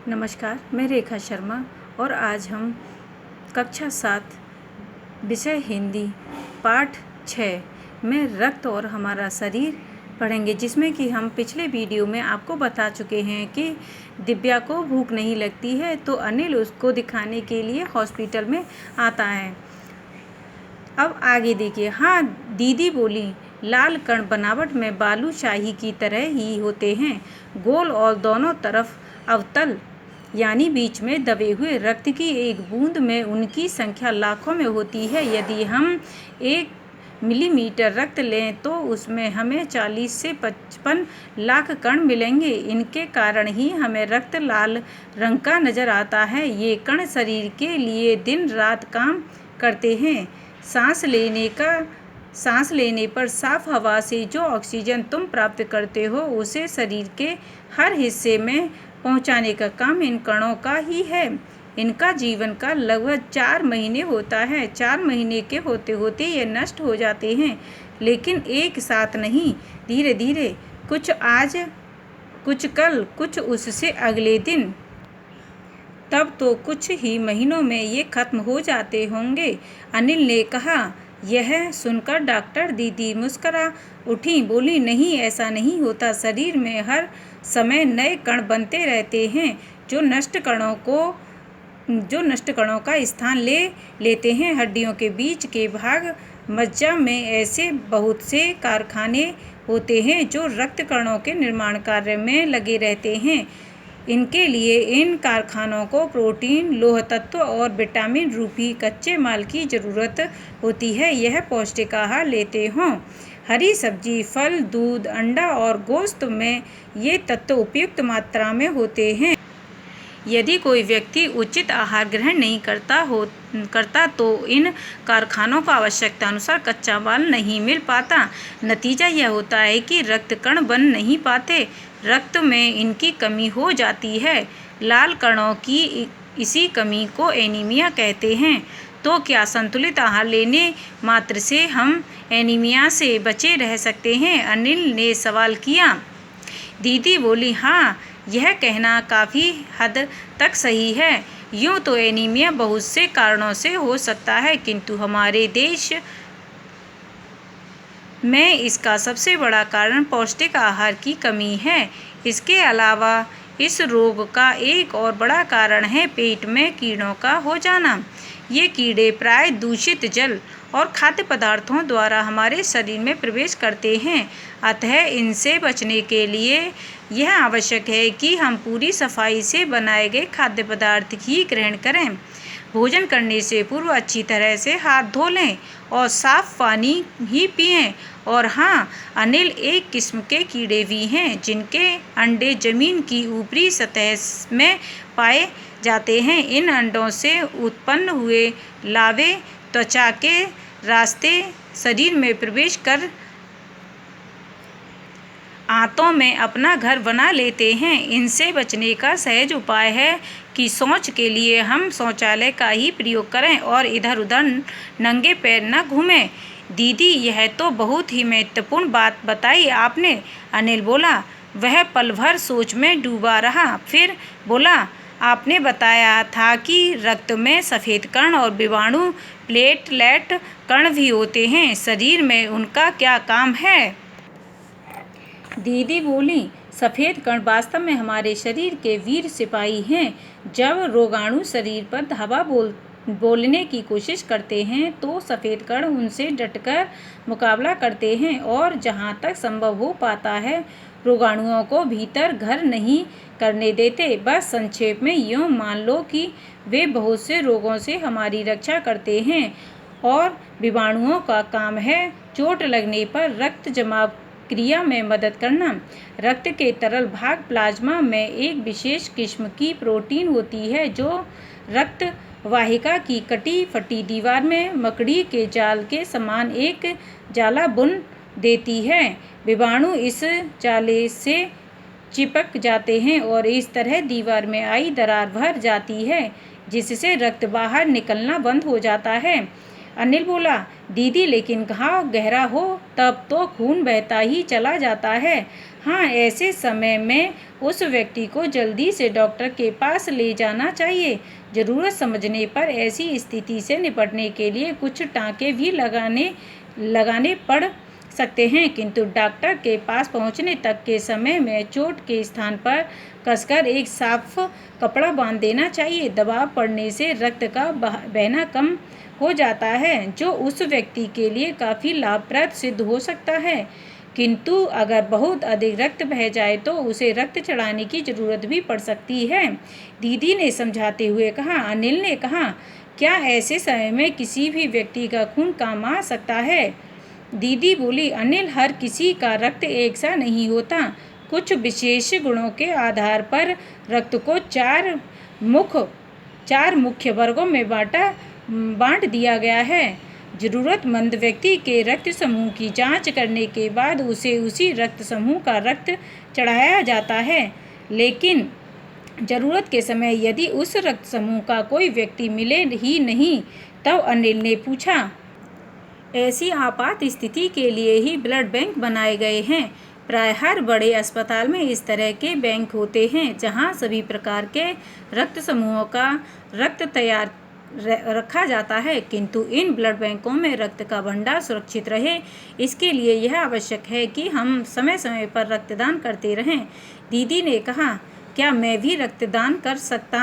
नमस्कार, मैं रेखा शर्मा और आज हम कक्षा 7 विषय हिंदी पाठ 6 में रक्त और हमारा शरीर पढ़ेंगे, जिसमें कि हम पिछले वीडियो में आपको बता चुके हैं कि दिव्या को भूख नहीं लगती है तो अनिल उसको दिखाने के लिए हॉस्पिटल में आता है। अब आगे देखिए। हाँ, दीदी बोली, लाल कण बनावट में बालूशाही की तरह ही होते हैं, गोल और दोनों तरफ अवतल, यानी बीच में दबे हुए। रक्त की एक बूंद में उनकी संख्या लाखों में होती है। यदि हम 1 मिलीमीटर रक्त लें तो उसमें हमें 40 से 55 लाख कण मिलेंगे। इनके कारण ही हमें रक्त लाल रंग का नजर आता है। ये कण शरीर के लिए दिन रात काम करते हैं। सांस लेने पर साफ हवा से जो ऑक्सीजन तुम प्राप्त करते हो उसे शरीर के हर हिस्से में पहुंचाने का काम इन कणों का ही है। इनका जीवन काल लगभग 4 महीने होता है। 4 महीने के होते होते ये नष्ट हो जाते हैं, लेकिन एक साथ नहीं, धीरे धीरे, कुछ आज, कुछ कल, कुछ उससे अगले दिन। तब तो कुछ ही महीनों में ये खत्म हो जाते होंगे, अनिल ने कहा। यह सुनकर डॉक्टर दीदी मुस्कुरा उठी, बोली, नहीं, ऐसा नहीं होता। शरीर में हर समय नए कण बनते रहते हैं जो नष्ट कणों का स्थान ले लेते हैं। हड्डियों के बीच के भाग मज्जा में ऐसे बहुत से कारखाने होते हैं जो रक्त कणों के निर्माण कार्य में लगे रहते हैं। इनके लिए इन कारखानों को प्रोटीन, लौह तत्व और विटामिन रूपी कच्चे माल की जरूरत होती है। यह पौष्टिक आहार लेते हों, हरी सब्जी, फल, दूध, अंडा और गोश्त में ये तत्व उपयुक्त मात्रा में होते हैं। यदि कोई व्यक्ति उचित आहार ग्रहण नहीं करता तो इन कारखानों को आवश्यकता अनुसार कच्चा माल नहीं मिल पाता। नतीजा यह होता है कि रक्त कण बन नहीं पाते, रक्त में इनकी कमी हो जाती है। लाल कणों की इसी कमी को एनीमिया कहते हैं। तो क्या संतुलित आहार लेने मात्र से हम एनीमिया से बचे रह सकते हैं? अनिल ने सवाल किया। दीदी बोली, हाँ, यह कहना काफ़ी हद तक सही है। यूँ तो एनीमिया बहुत से कारणों से हो सकता है, किंतु हमारे देश में इसका सबसे बड़ा कारण पौष्टिक आहार की कमी है। इसके अलावा इस रोग का एक और बड़ा कारण है पेट में कीड़ों का हो जाना। ये कीड़े प्राय दूषित जल और खाद्य पदार्थों द्वारा हमारे शरीर में प्रवेश करते हैं। अतः इनसे बचने के लिए यह आवश्यक है कि हम पूरी सफाई से बनाए गए खाद्य पदार्थ ही ग्रहण करें। भोजन करने से पूर्व अच्छी तरह से हाथ धो लें और साफ पानी ही पिएं। और हाँ, अनिल, एक किस्म के कीड़े भी हैं जिनके अंडे जमीन की ऊपरी सतह में पाए जाते हैं। इन अंडों से उत्पन्न हुए लावे त्वचा के रास्ते शरीर में प्रवेश कर आंतों में अपना घर बना लेते हैं। इनसे बचने का सहज उपाय है कि शौच के लिए हम शौचालय का ही प्रयोग करें और इधर उधर नंगे पैर न घूमें। दीदी, यह तो बहुत ही महत्वपूर्ण बात बताई आपने, अनिल बोला। वह पल भर सोच में डूबा रहा, फिर बोला, आपने बताया था कि रक्त में सफ़ेद कण और विषाणु प्लेटलेट कण भी होते हैं। शरीर में उनका क्या काम है? दीदी बोली, सफ़ेद कण वास्तव में हमारे शरीर के वीर सिपाही हैं। जब रोगाणु शरीर पर धावा बोलने की कोशिश करते हैं तो सफ़ेद कण उनसे डटकर मुकाबला करते हैं और जहाँ तक संभव हो पाता है रोगाणुओं को भीतर घर नहीं करने देते। बस संक्षेप में यूँ मान लो कि वे बहुत से रोगों से हमारी रक्षा करते हैं और विषाणुओं का काम है चोट लगने पर रक्त जमाव क्रिया में मदद करना। रक्त के तरल भाग प्लाज्मा में एक विशेष किस्म की प्रोटीन होती है जो रक्त वाहिका की कटी फटी दीवार में मकड़ी के जाल के समान एक जाला बुन देती है। विषाणु इस जाले से चिपक जाते हैं और इस तरह दीवार में आई दरार भर जाती है, जिससे रक्त बाहर निकलना बंद हो जाता है। अनिल बोला, दीदी, लेकिन घाव गहरा हो तब तो खून बहता ही चला जाता है। हाँ, ऐसे समय में उस व्यक्ति को जल्दी से डॉक्टर के पास ले जाना चाहिए। ज़रूरत समझने पर ऐसी स्थिति से निपटने के लिए कुछ टाँके भी लगाने पड़ सकते हैं, किंतु डॉक्टर के पास पहुंचने तक के समय में चोट के स्थान पर कसकर एक साफ कपड़ा बांध देना चाहिए। दबाव पड़ने से रक्त का बहना कम हो जाता है, जो उस व्यक्ति के लिए काफ़ी लाभप्रद सिद्ध हो सकता है। किंतु अगर बहुत अधिक रक्त बह जाए तो उसे रक्त चढ़ाने की ज़रूरत भी पड़ सकती है, दीदी ने समझाते हुए कहा। अनिल ने कहा, क्या ऐसे समय में किसी भी व्यक्ति का खून काम आ सकता है? दीदी बोली, अनिल, हर किसी का रक्त एक सा नहीं होता। कुछ विशेष गुणों के आधार पर रक्त को चार मुख्य वर्गों में बांट दिया गया है। ज़रूरतमंद व्यक्ति के रक्त समूह की जांच करने के बाद उसे उसी रक्त समूह का रक्त चढ़ाया जाता है, लेकिन ज़रूरत के समय यदि उस रक्त समूह का कोई व्यक्ति मिले ही नहीं, तब अनिल ने पूछा, ऐसी आपात स्थिति के लिए ही ब्लड बैंक बनाए गए हैं। प्राय हर बड़े अस्पताल में इस तरह के बैंक होते हैं, जहां सभी प्रकार के रक्त समूहों का रक्त तैयार रखा जाता है, किंतु इन ब्लड बैंकों में रक्त का भंडार सुरक्षित रहे, इसके लिए यह आवश्यक है कि हम समय समय पर रक्तदान करते रहें। दीदी ने कहा, क्या मैं भी रक्तदान कर सकता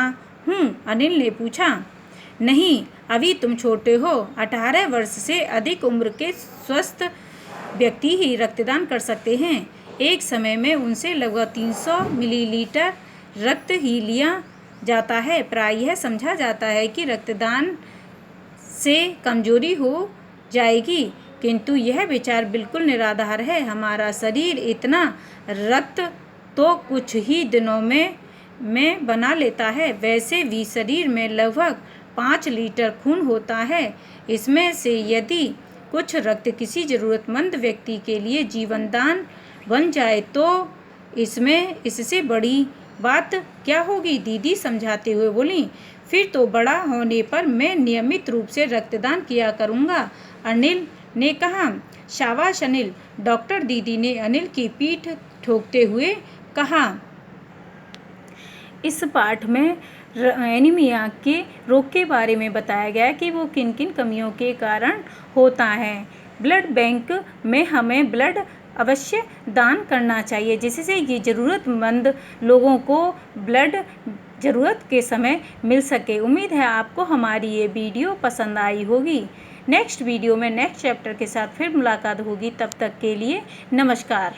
हूँ? अनिल ने पूछा। नहीं, अभी तुम छोटे हो। 18 वर्ष से अधिक उम्र के स्वस्थ व्यक्ति ही रक्तदान कर सकते हैं। एक समय में उनसे लगभग 300 मिलीलीटर रक्त ही लिया जाता है। प्राय यह समझा जाता है कि रक्तदान से कमजोरी हो जाएगी, किंतु यह विचार बिल्कुल निराधार है। हमारा शरीर इतना रक्त तो कुछ ही दिनों में बना लेता है। वैसे भी शरीर में लगभग 5 लीटर खून होता है। इसमें से यदि कुछ रक्त किसी ज़रूरतमंद व्यक्ति के लिए जीवनदान बन जाए तो इससे बड़ी बात क्या होगी? दीदी समझाते हुए बोली। फिर तो बड़ा होने पर मैं नियमित रूप से रक्तदान किया करूँगा, अनिल ने कहा। शाबाश अनिल, डॉक्टर दीदी ने अनिल की पीठ ठोकते हुए कहा। इस पाठ में एनीमिया के रोग के बारे में बताया गया कि वो किन किन कमियों के कारण होता है। ब्लड बैंक में हमें ब्लड अवश्य दान करना चाहिए, जिससे ये ज़रूरतमंद लोगों को ब्लड ज़रूरत के समय मिल सके। उम्मीद है आपको हमारी ये वीडियो पसंद आई होगी। नेक्स्ट वीडियो में नेक्स्ट चैप्टर के साथ फिर मुलाकात होगी। तब तक के लिए नमस्कार।